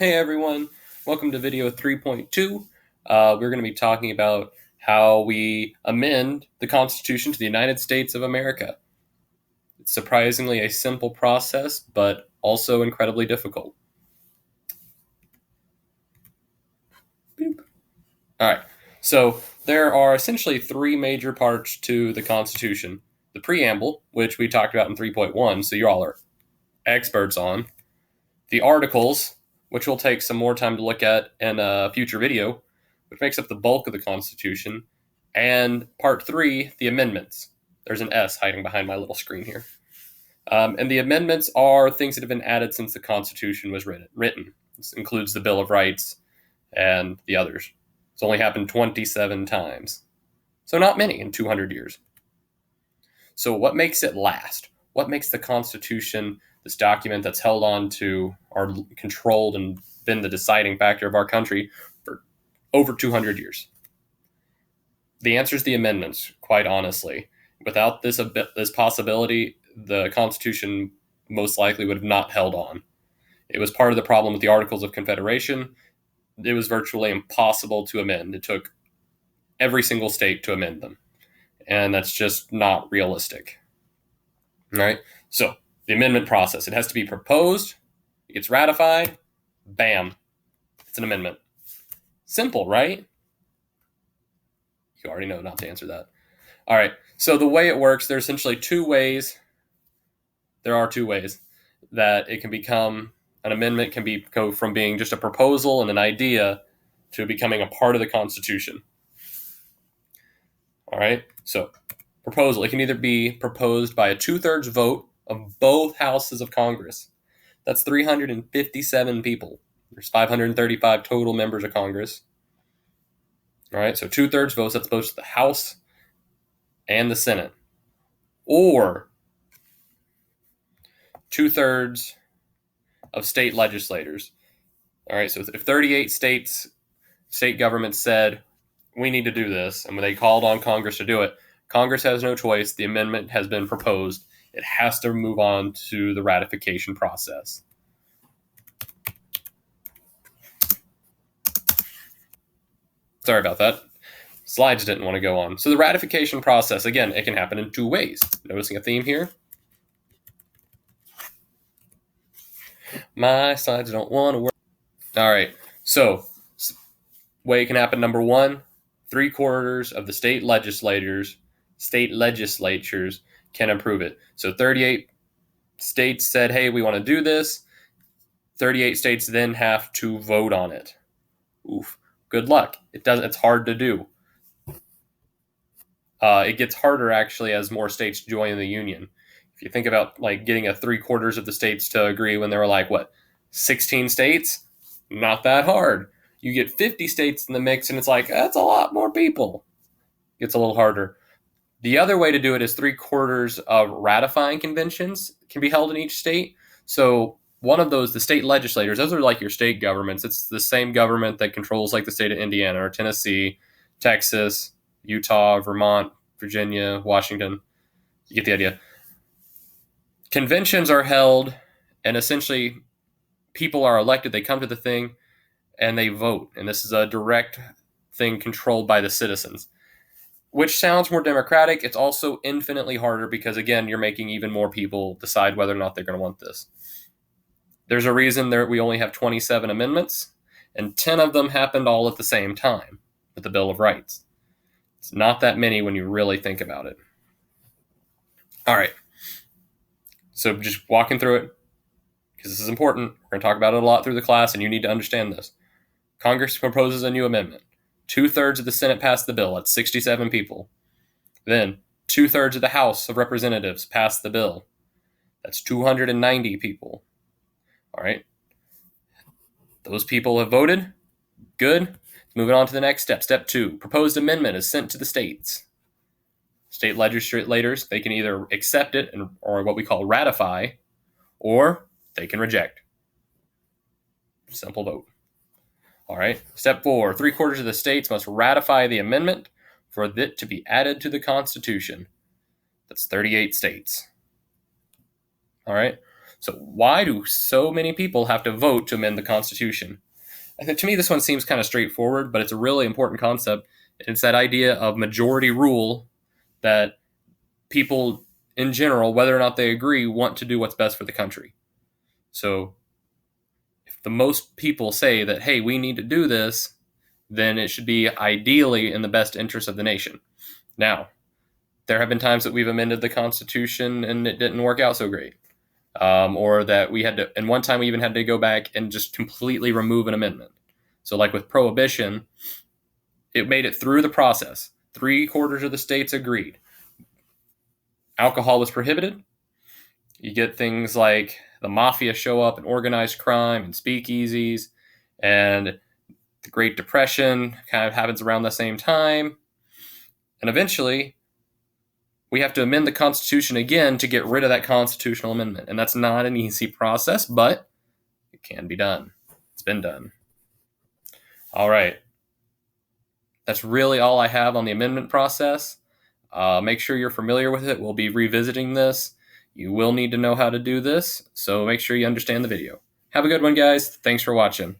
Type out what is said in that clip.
Hey everyone, welcome to video 3.2. We're going to be talking about how we amend the Constitution to the United States of America. It's surprisingly a simple process, but also incredibly difficult. Boop. All right, so there are essentially three major parts to the Constitution. The preamble, which we talked about in 3.1, so you all are experts on. The articles, which we'll take some more time to look at in a future video, which makes up the bulk of the Constitution. And part three, the amendments. There's an S hiding behind my little screen here. And the amendments are things that have been added since the Constitution was written. This includes the Bill of Rights and the others. It's only happened 27 times. So not many in 200 years. So what makes it last? What makes the Constitution, this document that's held on to, or controlled and been the deciding factor of our country for over 200 years? The answer is the amendments, quite honestly. Without this possibility, the Constitution most likely would have not held on. It was part of the problem with the Articles of Confederation. It was virtually impossible to amend. It took every single state to amend them. And that's just not realistic. All right. So the amendment process, it has to be proposed, it gets ratified, bam, it's an amendment. Simple, right? You already know not to answer that. All right. So the way it works, there's essentially two ways. There are two ways that it can become an amendment, can go from being just a proposal and an idea to becoming a part of the Constitution. All right. So proposal, it can either be proposed by a 2/3 vote of both houses of Congress. That's 357 people. There's 535 total members of Congress. All right, so 2/3 votes, that's both the House and the Senate. Or 2/3 of state legislators. All right, so if 38 state governments said, we need to do this, and when they called on Congress to do it, Congress has no choice. The amendment has been proposed. It has to move on to the ratification process. Sorry about that. Slides didn't want to go on. So the ratification process, again, it can happen in two ways. Noticing a theme here? My slides don't want to work. All right. So way it can happen, number one, 3/4 of the state legislatures can approve it. So 38 states said, hey, we want to do this. 38 states then have to vote on it. Oof. Good luck. It's hard to do. It gets harder actually as more states join the union. If you think about like getting a 3/4 of the states to agree when there were like 16 states, not that hard. You get 50 states in the mix and it's like, that's a lot more people. It gets a little harder. The other way to do it is 3/4 of ratifying conventions can be held in each state. So one of those, the state legislators, those are like your state governments. It's the same government that controls like the state of Indiana or Tennessee, Texas, Utah, Vermont, Virginia, Washington. You get the idea. Conventions are held, and essentially people are elected. They come to the thing, and they vote. And this is a direct thing controlled by the citizens, which sounds more democratic. It's also infinitely harder because, again, you're making even more people decide whether or not they're going to want this. There's a reason we only have 27 amendments, and 10 of them happened all at the same time with the Bill of Rights. It's not that many when you really think about it. All right. So just walking through it, because this is important. We're going to talk about it a lot through the class, and you need to understand this. Congress proposes a new amendment. 2/3 of the Senate passed the bill. That's 67 people. Then 2/3 of the House of Representatives passed the bill. That's 290 people. All right. Those people have voted. Good. Moving on to the next step. Step 2. Proposed amendment is sent to the states. State legislators, they can either accept it or what we call ratify, or they can reject. Simple vote. All right. Step 4. 3/4 of the states must ratify the amendment for it to be added to the Constitution. That's 38 states. All right. So why do so many people have to vote to amend the Constitution? I think to me this one seems kind of straightforward, but it's a really important concept. It's that idea of majority rule, that people in general, whether or not they agree, want to do what's best for the country. So if the most people say that, hey, we need to do this, then it should be ideally in the best interest of the nation. Now, there have been times that we've amended the Constitution and it didn't work out so great. Or that we had to, and one time we even had to go back and just completely remove an amendment. So, like with prohibition, it made it through the process. 3/4 of the states agreed. Alcohol was prohibited. You get things like the mafia show up and organized crime and speakeasies, and the Great Depression kind of happens around the same time. And eventually, we have to amend the Constitution again to get rid of that constitutional amendment. And that's not an easy process, but it can be done. It's been done. All right. That's really all I have on the amendment process. Make sure you're familiar with it. We'll be revisiting this. You will need to know how to do this, so make sure you understand the video. Have a good one, guys. Thanks for watching.